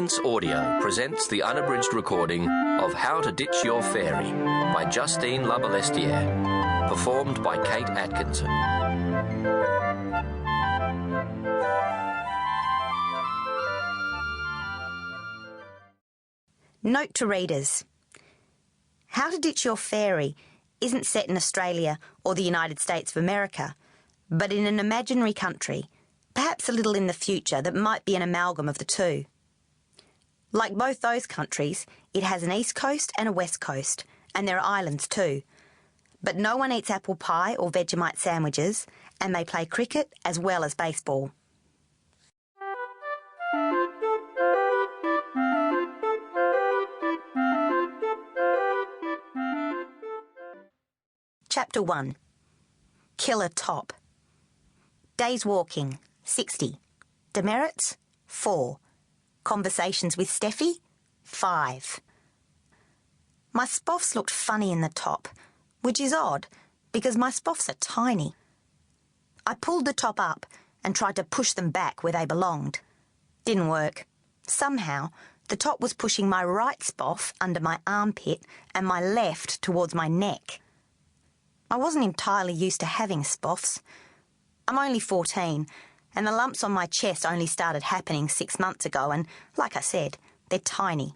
Science Audio presents the unabridged recording of How to Ditch Your Fairy by Justine Larbalestier, performed by Kate Atkinson. Note to readers. How to Ditch Your Fairy isn't set in Australia or the United States of America, but in an imaginary country, perhaps a little in the future, that might be an amalgam of the two. Like both those countries, it has an east coast and a west coast, and there are islands too. But no one eats apple pie or Vegemite sandwiches, and they play cricket as well as baseball. Chapter 1. Killer Top. Days walking, 60. Demerits, 4. Conversations with Steffi, 5. My spoffs looked funny in the top, which is odd, because my spoffs are tiny. I pulled the top up and tried to push them back where they belonged. Didn't work. Somehow, the top was pushing my right spoff under my armpit and my left towards my neck. I wasn't entirely used to having spoffs. I'm only 14, and the lumps on my chest only started happening 6 months ago, and, like I said, they're tiny.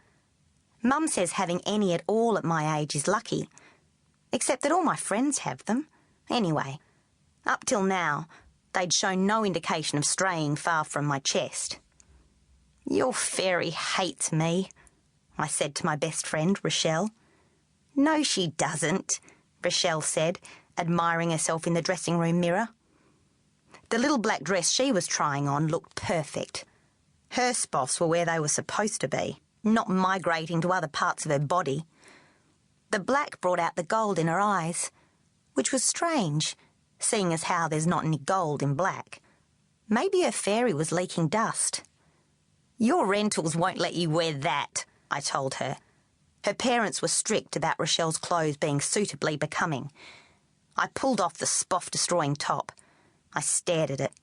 Mum says having any at all at my age is lucky, except that all my friends have them. Anyway, up till now, they'd shown no indication of straying far from my chest. "Your fairy hates me," I said to my best friend, Rochelle. "No, she doesn't," Rochelle said, admiring herself in the dressing room mirror. The little black dress she was trying on looked perfect. Her spoffs were where they were supposed to be, not migrating to other parts of her body. The black brought out the gold in her eyes, which was strange, seeing as how there's not any gold in black. Maybe her fairy was leaking dust. "Your rentals won't let you wear that," I told her. Her parents were strict about Rochelle's clothes being suitably becoming. I pulled off the spoff-destroying top. I stared at it.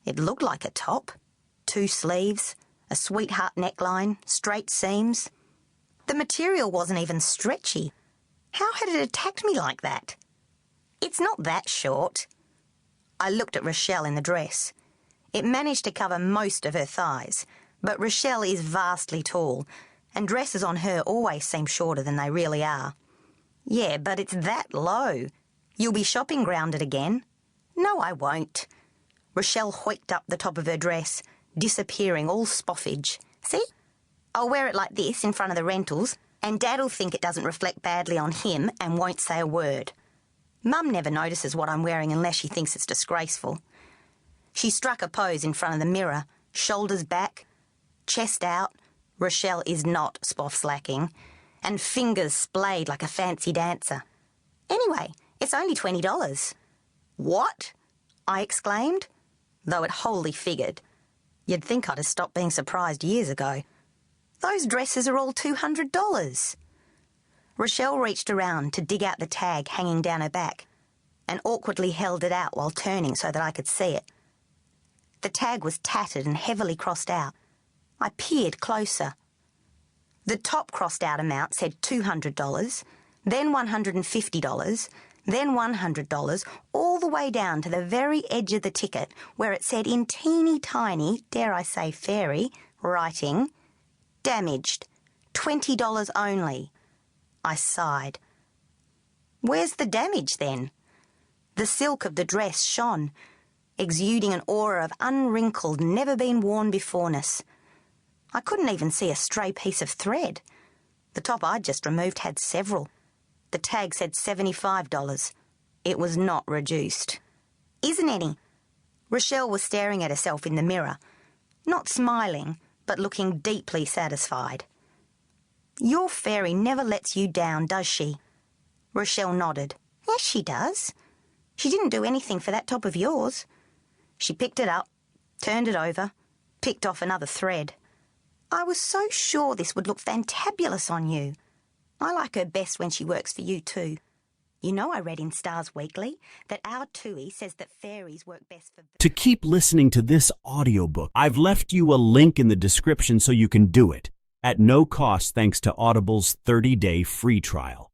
It looked like a top. 2 sleeves, a sweetheart neckline, straight seams. The material wasn't even stretchy. How had it attacked me like that? "It's not that short." I looked at Rochelle in the dress. It managed to cover most of her thighs, but Rochelle is vastly tall, and dresses on her always seem shorter than they really are. "Yeah, but it's that low. You'll be shopping grounded again." "No, I won't." Rochelle hoiked up the top of her dress, disappearing all spoffage. "See? I'll wear it like this in front of the rentals, and Dad'll think it doesn't reflect badly on him and won't say a word. Mum never notices what I'm wearing unless she thinks it's disgraceful." She struck a pose in front of the mirror, shoulders back, chest out. Rochelle is not spoffs lacking, and fingers splayed like a fancy dancer. "Anyway, it's only $20. "What?" I exclaimed, though it wholly figured. You'd think I'd have stopped being surprised years ago. "Those dresses are all $200. Rochelle reached around to dig out the tag hanging down her back and awkwardly held it out while turning so that I could see it. The tag was tattered and heavily crossed out. I peered closer. The top crossed out amount said $200, then $150, then $100, all the way down to the very edge of the ticket where it said in teeny tiny, dare I say fairy, writing, "Damaged, $20 only." I sighed. Where's the damage then? The silk of the dress shone, exuding an aura of unwrinkled, never-been-worn-beforeness. I couldn't even see a stray piece of thread. The top I'd just removed had several. The tag said $75. It was not reduced. "Isn't any?" Rochelle was staring at herself in the mirror, not smiling, but looking deeply satisfied. "Your fairy never lets you down, does she?" Rochelle nodded. "Yes, she does. She didn't do anything for that top of yours." She picked it up, turned it over, picked off another thread. "I was so sure this would look fantabulous on you. I like her best when she works for you too." You know I read in Stars Weekly that our Tui says that fairies work best for... To keep listening to this audiobook, I've left you a link in the description so you can do it, at no cost thanks to Audible's 30-day free trial.